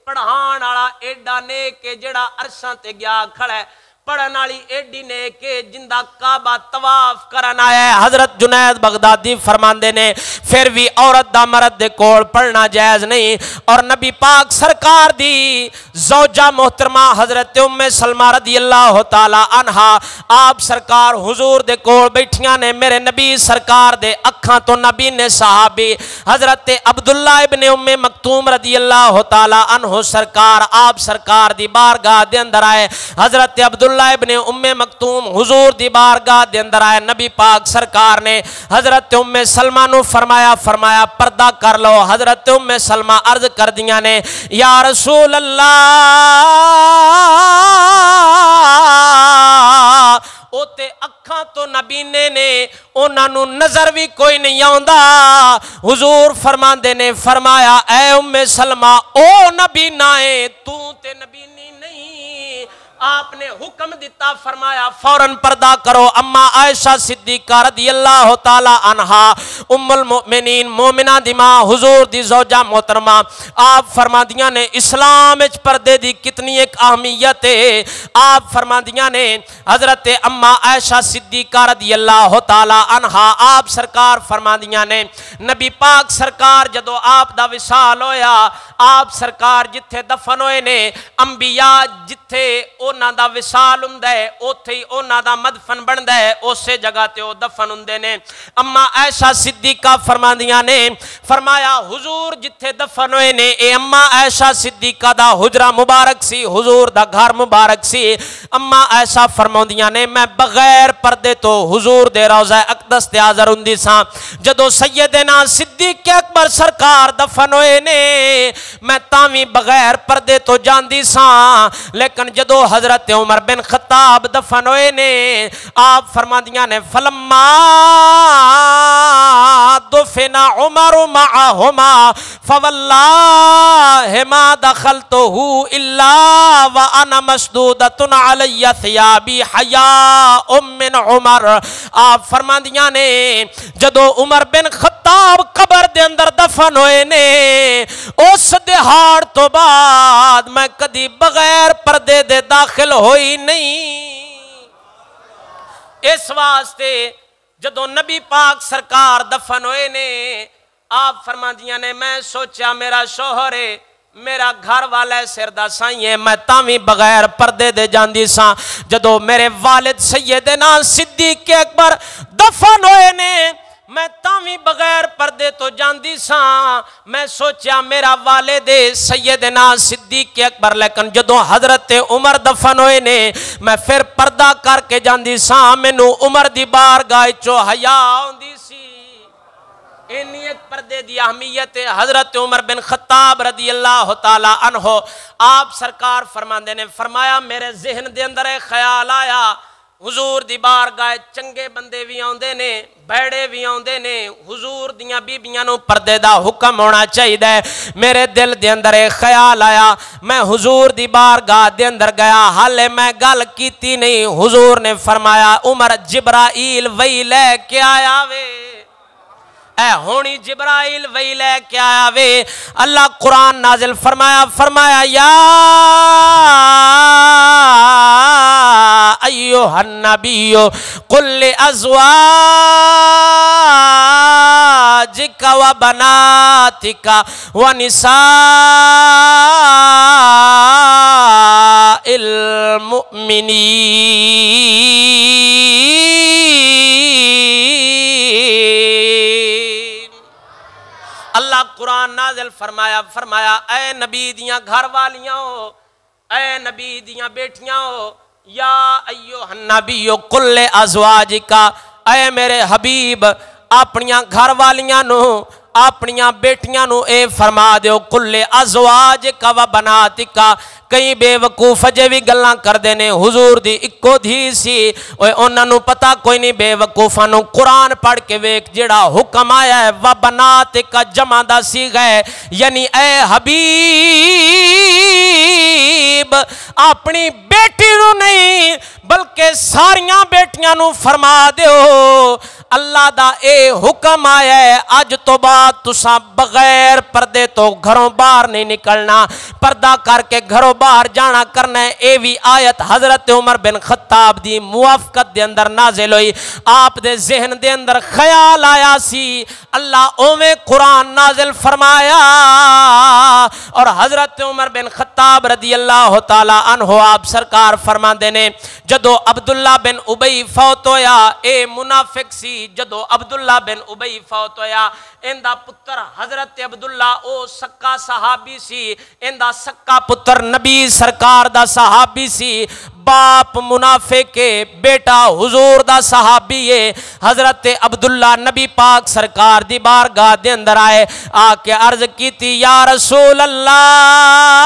پڑھان والا ایڈا نیک ہے جڑا عرشاں تے گیا کھڑا ہے، پڑھن والی ایڈی نیک ہے جندہ کعبہ طواف کرن آیا ہے۔ حضرت جنید بغدادی فرماندے نے پھر بھی عورت دا مرد دے کول پڑھنا جائز نہیں، اور نبی پاک سرکار دی زوجہ محترمہ حضرت ام سلمہ رضی اللہ تعالی عنہا آپ سرکار حضور دے کول بیٹھیاں نے، میرے نبی سرکار دے اکھاں تو نبی نے صحابی حضرت عبداللہ ابن ام مکتوم رضی اللہ تعالی عنہ سرکار آپ سرکار دی بارگاہ دے اندر آئے، حضرت عبداللہ ابن ام مکتوم حضور دی بارگاہ دے اندر آئے، نبی پاک سرکار نے حضرت ام سلمہ نو فرمایا پردہ کر لو، حضرت ام سلمہ عرض کر دیاں نے یا رسول اللہ او تے اکھاں تو نبینے نے انہاں نو نظر بھی کوئی نہیں آوندا، حضور فرماندے نے فرمایا اے ام سلمہ او نبی نہ ہے تو تے نبینی نہیں، آپ نے حکم دیتا فرمایا فوراً پردہ کرو۔ اما عائشہ صدیقہ رضی اللہ تعالی عنہا ام المؤمنین مومنہ دی ماں حضور دی زوجہ محترمہ آپ فرماندیاں نے اسلام اچ پردے دی کتنی ایک اہمیت ہے، آپ فرماندیاں نے حضرت اما عائشہ صدیقہ رضی اللہ تعالی عنہا آپ سرکار فرماندیاں نے نبی پاک سرکار جدو آپ دا وصال ہویا، آپ سرکار جتھے دفن ہوئے نے، انبیاء جتھے اونا دا وصال ہندہ ہے اوتھے ہی اونا دا مدفن بندہ ہے، اسے جگہ تے او دفن ہندے نے۔ اما عائشہ صدیقہ فرماندیاں نے فرمایا حضور جتھے دفن ہوئے نے اے اما عائشہ صدیقہ دا حجرہ مبارک سی، حضور دا گھر مبارک سی۔ اما عائشہ فرماندیاں نے میں بغیر پردے تو حضور دے روضہ اقدس تے حاضر ہندی ساں، جدو سیدنا صدیق اکبر سرکار دفن ہوئے نے میں تاویں بغیر پردے تو جاندی ساں، لیکن جدو حضرت عمر بن خطاب دفن ہوئے نے آپ فرماندیاں نے فلما دفن عمر معہما فواللہ ما دخلتہو الا وانا مسدودت علی ثیابی حیاء من عمر۔ آپ فرماندیاں نے جدو عمر بن خطاب قبر دے اندر دفن ہوئے نے اس دہاڑ تو بعد میں کدی بغیر پردے دے داخل ہوئی نہیں۔ اس واسطے جدو نبی پاک سرکار دفن ہوئے نے آپ فرماندیاں نے میں سوچا میرا شوہر ہے، میرا گھر والا سر دا سائیں ہے، میں تاویں بغیر پردے دے جاندی ساں۔ جدو میرے والد سیدنا صدیق اکبر دفن ہوئے نے میں تاویں بغیر پردے تو جاندی ساں۔ میں سوچیا میرا والد سیدنا صدیق اکبر، لیکن جدو حضرت عمر دفن ہوئے نے میں پھر پردہ کر کے جاندی ساں، مینوں عمر دی بارگاہ چو حیا ہوندی سی۔ اینی ایک پردے دی اہمیت ہے۔ حضرت عمر بن خطاب رضی اللہ تعالی عنہ آپ سرکار فرماندے نے فرمایا میرے ذہن دے اندر ایک خیال آیا، حضور دی بارگاہ چنگے بندے بھی آندے نے، بیڑے بھی آندے نے، حضور دیاں بیبیاں نو پردے دا حکم ہونا چاہیے۔ میرے دل دے اندر ایک خیال آیا، میں حضور دی بارگاہ دے اندر گیا، حالے میں گل کیتی نہیں، حضور نے فرمایا عمر جبرائیل وہی لے کے آیا وے، اے ہونی جبرائیل وہی لے کے آیا وے۔ اللہ قرآن نازل فرمایا یا ایوہ النبی قل لازواجک و بناتک و نساء المؤمنین۔ اللہ قرآن نازل فرمایا اے نبی دیاں گھر والیاں ہو، اے نبی دیاں بیٹیاں ہو، یا ایوہ النبی قل لازواجک، اے میرے حبیب اپنیاں گھر والیاں نو اپنیاں بیٹیاں نو اے فرما دیو قل لازواجک و بناتک۔ کئی بے وقوف جے بھی گلاں کر دینے، حضور دی اکو دھی سی، انہاں نو پتہ کوئی نہیں، بے وقوفاں نو قرآن پڑھ کے ویک جڑا حکم آیا ہے و بناتک جمع دا صیغہ ہے، یعنی اے حبیب اپنی بیٹی نو نہیں بلکہ ساریاں بیٹیاں نو فرما دیو اللہ دا اے حکم آیا ہے اج تو بعد تساں بغیر پردے تو گھروں باہر نہیں نکلنا، پردہ کر کے گھروں باہر جانا کرنا ہے۔ اے وی آیت حضرت عمر بن خطاب دی موافقت دے اندر نازل ہوئی، آپ دے ذہن دے اندر خیال آیا سی، اللہ اویں قرآن نازل فرمایا، اور حضرت عمر بن خطاب رضی اللہ تعالی عنہ آپ سرکار فرماندے نے جدو عبداللہ بن ابی فوت ہویا، اے منافق سی، جدو عبداللہ بن ابی فوت ہویا اندہ پتر حضرت عبداللہ او سکا صحابی سی، اندہ سکا پتر نبی سرکار دا صحابی سی، باپ منافق کے بیٹا حضور دا صحابی ہے۔ حضرت عبداللہ نبی پاک سرکار دی بارگاہ دے اندر آئے، آکے عرض کیتی یا رسول اللہ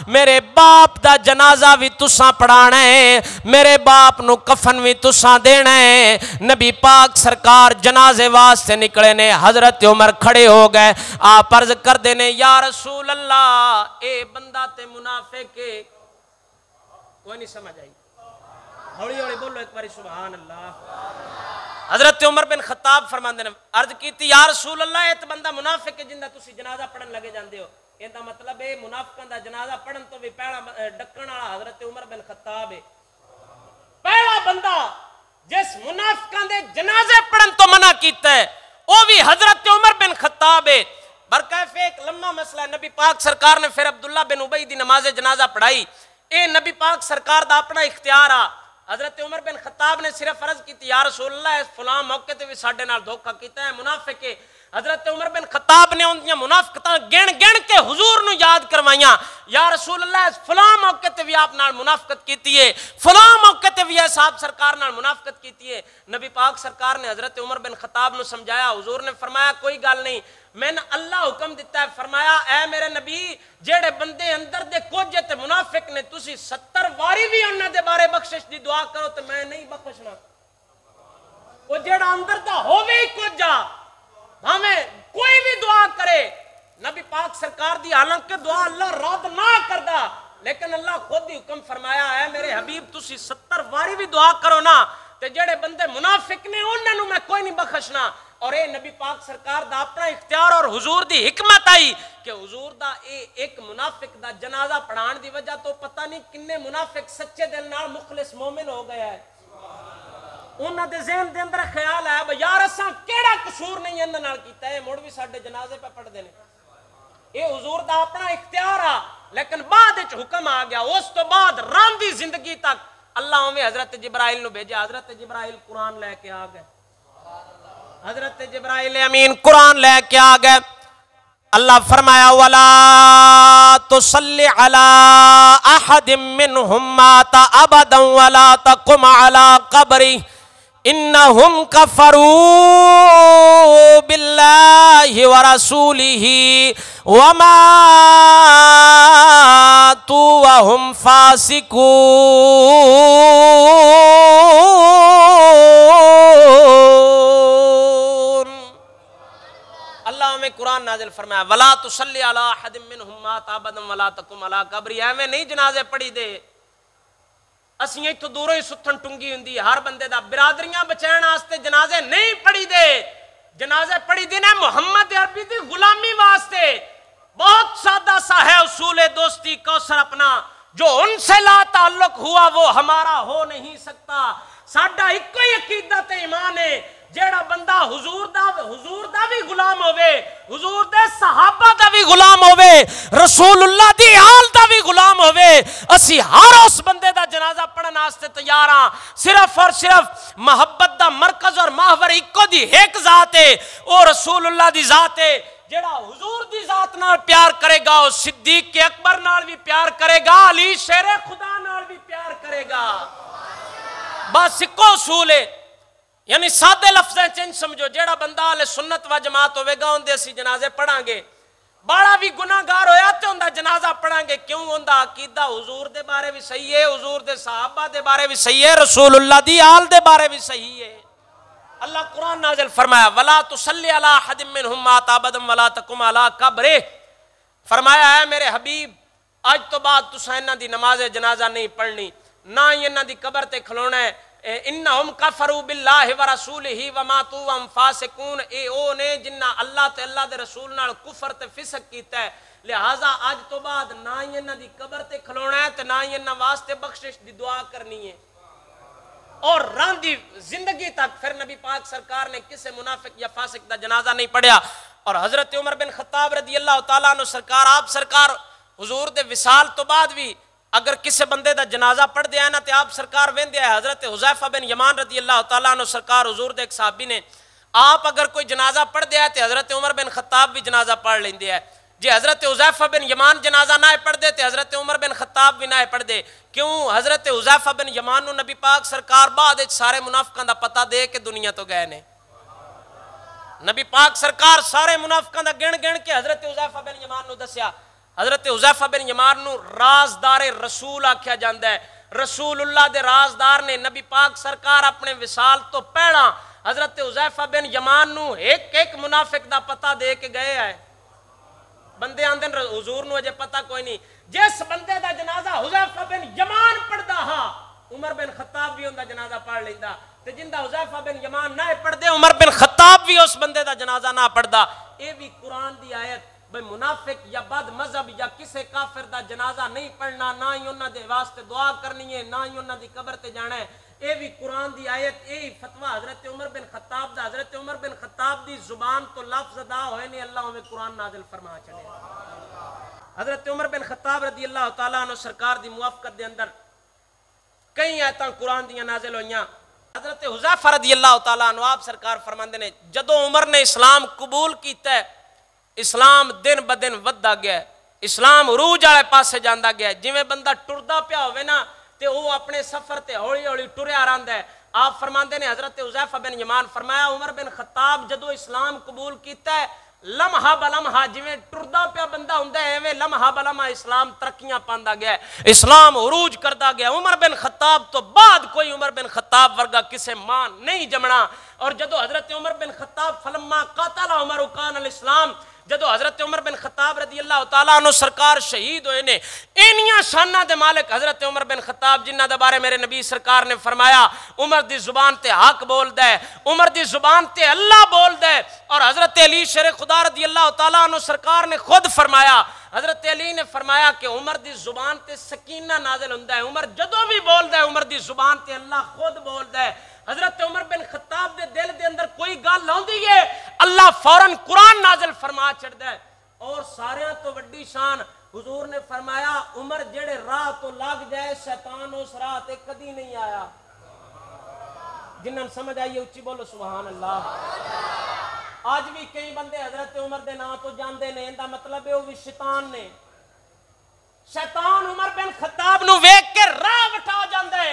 میرے باپ دا جنازہ بھی تساں پڑھانا ہے، میرے باپ نو کفن بھی تساں دینا ہے۔ نبی پاک سرکار جنازے واسطے نکلے نے، حضرت عمر کھڑے ہو گئے، آپ عرض کر دینے یا رسول اللہ اے بندہ تے منافق کے کوئی نہیں سمجھ آئی، ہولی ہولی بولو ایک باری سبحان اللہ۔ حضرت عمر بن خطاب فرماندے نے عرض کیتی یا رسول اللہ ایت بندہ منافق ہے جندہ تسی جنازہ پڑھن لگے جاندے ہو، یہ دا مطلب ہے منافقان دا جنازہ پڑھن تو بھی پہلا ڈکن والا حضرت عمر بن خطاب ہے۔ پہلا بندہ جس منافقان دے جنازے پڑھن تو منع کیتا ہے وہ بھی حضرت عمر بن خطاب ہے۔ برکیف ایک لمحہ مسئلہ ہے، نبی پاک سرکار نے پھر عبداللہ بن ابی دی نماز جنازہ پڑھائی، اے نبی پاک سرکار دا اپنا اختیار آ۔ حضرت عمر بن خطاب نے صرف عرض کی یا رسول اللہ فلاں موقع تے بھی ساڈے نال دھوکا کیتا ہے منافق ہے۔ حضرت عمر بن خطاب نے ان کی منافقتاں گن کے حضور نو یاد کروائیاں، یا رسول اللہ فلاں موقع تے بھی آپ نال منافقت کیتی ہے، فلاں موقع تے بھی صاحب سرکار نال منافقت کیتی ہے۔ نبی پاک سرکار نے حضرت عمر بن خطاب نو سمجھایا، حضور نے فرمایا کوئی گل نہیں، میں نے اللہ حکم دیتا ہے، فرمایا اے میرے نبی جیڑے بندے اندر دے کچھ تے منافق نے تسی 70 واری بھی انہاں دے بارے بخشش دی دعا کرو تے میں نہیں بخشنا، وہ جیڑا اندر دا ہووے ہی کچھ جا ہمیں کوئی بھی دعا کرے، نبی پاک سرکار دی حالانکہ دعا اللہ رد نہ کردہ، لیکن اللہ خود ہی حکم فرمایا ہے میرے حبیب تسی 70 واری بھی دعا کرو نا تے جڑے بندے منافق نے انہاں نوں میں کوئی نہیں بخشنا۔ اور اے نبی پاک سرکار دا اپنا اختیار اور حضور دی حکمت آئی کہ حضور دا ایک منافق دا جنازہ پڑھان دی وجہ تو پتہ نہیں کنے منافق سچے دل نال مخلص مومن ہو گیا ہے۔ انہاں دے ذہن دے اندر خیال آیا یار اساں کیڑا قصور نہیں انہاں نال کیتا ہے، مڑ بھی ساڈے جنازے پہ پڑھ دینے، یہ حضور دا اپنا اختیار آ، لیکن بعد وچ حکم آ گیا، اس تو بعد راندی زندگی تک اللہ میں حضرت جبرائیل نو بھیجا، حضرت جبرائیل قرآن لے کے آ گئے، حضرت جبرائیل امین قرآن لے کے آ گئے۔ اللہ فرمایا وَلَا تُصَلِّ عَلَىٰ أَحَدٍ مِّنْهُمْ مَاتَ أَبَدًا وَلَا تَقُمْ عَلَىٰ قَبْرِهِ إِنَّهُمْ كَفَرُوا بِاللَّهِ وَرَسُولِهِ وَمَاتُوا وَهُمْ فَاسِقُونَ۔ اللہ ہمیں قرآن نازل فرمایا وَلَا تُصَلِّ عَلَىٰ أَحَدٍ مِّنْهُمْ مَاتَ أَبَدًا وَلَا تَقُمْ عَلَىٰ قَبْرِهِ، ایویں نہیں جنازے پڑھی دے، اسیں ایتھوں دوروں ہی ستھن ٹنگی ہوندی ہر بندے دا، برادریاں بچائن واسطے جنازے نہیں پڑھی دے، جنازے پڑھی دے نے محمد عربی دی غلامی واسطے۔ بہت سادہ سا ہے اصول دوستی کوثر اپنا، جو ان سے لا تعلق ہوا وہ ہمارا ہو نہیں سکتا۔ ساڈا ایک ہی عقیدت ایمان ہے، جیڑا بندہ حضور دا بھی غلام ہوئے، حضور دے صحابہ دا بھی غلام ہوئے، رسول اللہ دی آل دا بھی غلام ہوئے، اسی ہر اس بندے دا جنازہ پڑھن واسطے تیار ہاں۔ صرف اور صرف محبت دا مرکز اور محور ایکو دی ایک ذات ہے، او رسول اللہ دی ذات ہے۔ جیڑا حضور دی ذات نال پیار کرے گا وہ صدیق کے اکبر نال بھی پیار کرے گا، علی شیر خدا نال بھی پیار کرے گا۔ بس ایکو اصول ہے، یعنی سادے لفظیں چنج سمجھو، جیڑا بندہ اہل سنت و جماعت ہوئے گا اندے اسی جنازے پڑھاں گے، باڑا بھی گناہگار ہویا تے اندہ جنازہ پڑھاں گے، کیوں؟ اندہ عقیدہ حضور دے بارے بھی صحیح ہے، حضور دے صحابہ دے بارے بھی صحیح ہے، رسول اللہ دی آل دے بارے بھی صحیح ہے۔ اللہ قرآن نازل فرمایا وَلَا تُصَلِّ عَلَىٰ أَحَدٍ مِّنْهُمْ مَاتَ أَبَدًا وَلَا تَقُمْ عَلَىٰ قَبْرِهِ، فرمایا ہے میرے حبیب آج تو بعد تساں انہاں دی نماز جنازہ نہیں پڑھنی، نہ ہی انہاں دی قبر تے کھلونا ہے۔ انہم کفروا باللہ ورسولہ وماتوا وہم فاسقون، اے او نے جنہ اللہ تے اللہ دے رسول نال کفر تے فسق کیتا ہے، لہذا آج تو بعد نہ ہی انہاں دی قبر تے کھلونا ہے تے نہ ہی انہاں واسطے بخشش دی دعا کرنی ہے۔ اور راندی زندگی تک پھر نبی پاک سرکار نے کسے منافق یا فاسق دا جنازہ نہیں پڑھیا۔ اور حضرت عمر بن خطاب رضی اللہ تعالیٰ عنہ سرکار، آپ سرکار حضور دے وصال تو بعد بھی اگر کسے بندے دا جنازہ پڑھ دیا ہے نا تے آپ سرکار وین دیا ہے۔ حضرت حذیفہ بن یمان رضی اللہ تعالیٰ عنہ سرکار حضور دے ایک صحابی نے، آپ اگر کوئی جنازہ پڑھ دیا ہے تے حضرت عمر بن خطاب بھی جنازہ پڑھ لیں دیا ہے، جی حضرت حذیفہ بن یمان جنازہ نہ پڑھ دے تے حضرت عمر بن خطاب بھی نہ پڑھ دے، کیوں؟ حضرت حذیفہ بن یمان نو نبی پاک سرکار بعد سارے منافقاں دا پتہ دے کے دنیا تو گئے نے، نبی پاک سرکار سارے منافقاں دا گن گن کے حضرت حذیفہ بن یمان نو دسیا۔ حضرت حذیفہ بن یمان نو رازدار رسول آکھیا جاندا ہے، رسول اللہ دے رازدار نے، نبی پاک سرکار اپنے وصال تو پہلا حضرت حذیفہ بن یمان نو ایک ایک منافق دا پتہ دے کے گئے ہے۔ بندے آندن حضور نو اجے پتہ کوئی نہیں، جس بندے دا جنازہ حذیفہ بن یمان پڑھدا ہا عمر بن خطاب بھی ان دا جنازہ پڑھ لیندا، تے جندا حذیفہ بن یمان نہ پڑھ دے عمر بن خطاب بھی اس بندے دا جنازہ نہ پڑھدا۔ اے بھی قرآن دی آیت بھئی منافق یا بد مذہب یا کسے کافر دا جنازہ نہیں پڑھنا، نہ ہی انہاں دے واسطے دعا کرنی ہے، نہ ہی انہاں دی قبر تے جانا ہے۔ اے بھی قرآن دی آیت، اے فتوہ حضرت عمر بن خطاب دا، حضرت عمر بن خطاب دی زبان تو لفظ ادا ہوئے نے، اللہ ہمیں قرآن نازل فرما چلے۔ حضرت عمر بن خطاب رضی اللہ تعالیٰ عنہ سرکار دی موافقت دے اندر کئی آیتاں قرآن دیاں نازل ہوئیاں۔ حضرت حذیفہ رضی اللہ تعالیٰ عنہ آپ سرکار فرماندے نے جدوں عمر نے اسلام قبول کیتا ہے، اسلام دن بدن وددا گیا ہے، اسلام عروج والے پاسے جاندا گیا ہے، جویں بندہ ٹردا پیا ہوئے نا تے وہ اپنے سفر تے ہولی ہولی ٹریا رہندا ہے۔ آپ فرماندے نے حضرت حذیفہ بن یمان فرمایا عمر بن خطاب جدوں اسلام قبول کیتا ہے، لمحہ بلمحہ جویں ٹردا پیا بندہ ہوندا ہے ایویں لمحہ بلمحہ اسلام ترقیاں پاندا گیا ہے، اسلام عروج کردا گیا۔ عمر بن خطاب تو بعد کوئی عمر بن خطاب ورگا کسے ماں نہیں جمنا۔ اور جدو حضرت عمر بن خطاب فلما قاتل عمر کان الاسلام، جدو حضرت عمر بن خطاب رضی اللہ تعالیٰ عنہ سرکار شہید ہوئے نے، اینیاں شانہ دے مالک حضرت عمر بن خطاب جنہ دے بارے میرے نبی سرکار نے فرمایا عمر دی زبان تے حق بول دے، عمر دی زبان تے اللہ بول دے۔ اور حضرت علی شیر خدا رضی اللہ تعالیٰ عنہ سرکار نے خود فرمایا، حضرت علی نے فرمایا کہ عمر دی زبان تے سکینہ نازل ہوندہ ہے، عمر جدو بھی بول دے عمر دی زبان تے اللہ خود بول دے۔ حضرت عمر بن خطاب دے دل دے اندر کوئی گل ہوندی ہے اللہ فوراً قرآن نازل فرما چھڑ دے۔ اور سارے تو وڈی شان حضور نے فرمایا عمر جڑے راہ تو لگ جائے شیطان اس راہ تے کدی نہیں آیا. جنہاں سمجھ آئیے اچھی بولو سبحان اللہ. آج بھی کئی بندے حضرت عمر دے نام تو جاندے نے، اندا مطلب ہے وہ بھی شیطان نے. شیطان عمر بن خطاب نو ویکھ کے راہ وٹھا جاندے.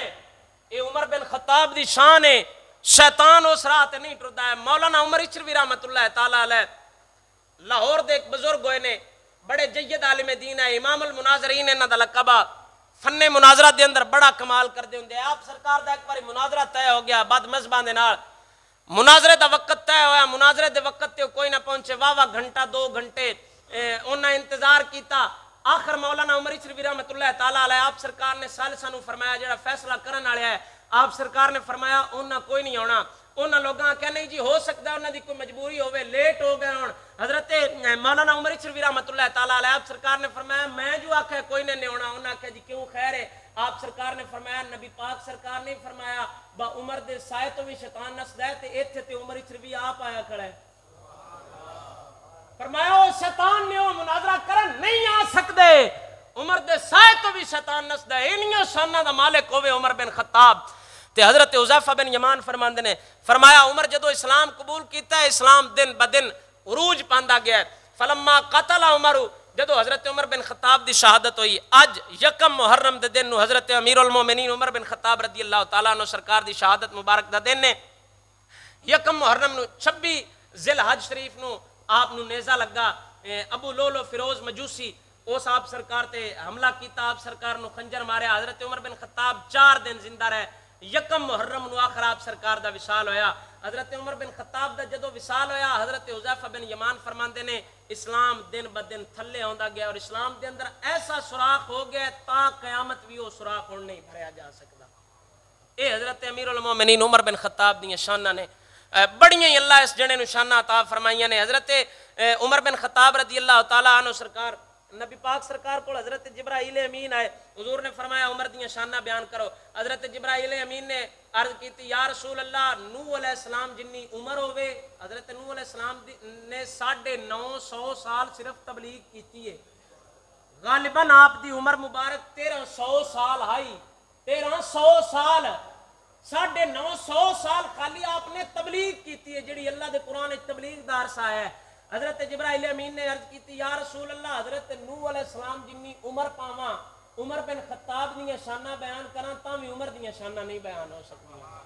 اے عمر بن خطاب دی شان ہے، شیطان اس راہ تے نہیں ٹردا ہے. مولانا عمر اشرفی رحمت اللہ تعالی علیہ لاہور دے ایک بزرگ ہوئے نے، بڑے جید عالم دین ہے، امام المناظرین انہاں دا لقب ہے. فن مناظرہ دے اندر بڑا کمال کر دے ہوندے. آپ سرکار دا ایک باری مناظرہ طے ہو گیا بد مذہباں دے نال. مناظرے دا وقت طے ہویا، مناظرے دے وقت تے کوئی نہ پہنچے، واہ گھنٹہ 2 گھنٹے انہاں انتظار کیتا. آخر مولانا عمر اشرفی رحمت اللہ تعالی علیہ آپ سرکار نے ثالثاں نو فرمایا جڑا فیصلہ کرن والا ہے، آپ سرکار نے فرمایا انہاں کوئی نہیں آنا. انہاں لوگاں کہ نہیں جی ہو سکتا انہاں دی کوئی مجبوری ہوے، لیٹ ہو گئے ہون. حضرت مولانا عمر اشرفی رحمت اللہ تعالی علیہ آپ سرکار نے فرمایا میں جو آکھیا کوئی نے نہیں آنا. انہاں کہ جی کیوں خیر ہے؟ آپ سرکار نے فرمایا نبی پاک سرکار نے فرمایا با عمر دے سائے تو بھی شیطان نسدا ہے تے ایتھے تے عمر اشرفی آپ آیا کھڑا ہے. فرمایا او شیطان نے او مناظرہ کرن نہیں آ سکدے، عمر دے سائے تو بھی شیطان نسدا ہے. انہاں شاناں دا مالک ہوے عمر بن خطاب. تے حضرت حذیفہ بن یمان فرماندے نے فرمایا عمر جدو اسلام قبول کیتا ہے اسلام دن بدن عروج پاندا گیا ہے. فلما قتل عمر جدو حضرت عمر بن خطاب دی شہادت ہوئی اج یکم محرم دے دن نو حضرت امیر المومنین عمر بن خطاب رضی اللہ تعالیٰ عنہ سرکار دی شہادت مبارک دا دن نے. یکم محرم نو 26 ذی الحج شریف نو آپ نو نیزہ لگا. ابو لولو فیروز مجوسی اس آپ سرکار تے حملہ کیتا، آپ سرکار نو خنجر ماریا. حضرت عمر بن خطاب 4 دن زندہ رہے. یکم محرم نو آخر آپ سرکار دا وصال ہویا. حضرت عمر بن خطاب دا جدو وصال ہویا حضرت حذیفہ بن یمان فرماندے نے اسلام دن بدن تھلے ہوندا گیا اور اسلام دے اندر ایسا سوراخ ہو گیا تا قیامت بھی وہ سوراخ ہون نہیں بھریا جا سکتا. اے حضرت امیر المومنین عمر بن خطاب دیاں شاناں نے، بڑیاں اللہ اس جنے نو شاناں عطا فرمائیاں نے. حضرت عمر بن خطاب رضی اللہ تعالیٰ عنہ سرکار نبی پاک سرکار کو حضرت جبرائیل امین آئے. حضور نے فرمایا عمر دیاں شاناں بیان کرو. حضرت جبرائیل امین نے عرض کیتی یا رسول اللہ نوح علیہ السلام جنی عمر ہوئے. حضرت نوح علیہ السلام نے 950 سال صرف تبلیغ کیتی ہے. غالباً آپ دی عمر مبارک 1300 سال آئی. 1300 سال 950 سال خالی آپ نے تبلیغ کیتی ہے جڑی اللہ دے قرآن تبلیغ دا عرصہ ہے. حضرت جبرائیل امین نے عرض کیتی یا رسول اللہ حضرت نوح علیہ السلام جنی عمر پاواں عمر بن خطاب دیاں شاناں بیان کراں تاں وی عمر دیاں شاناں نہیں بیان ہو سکدیاں.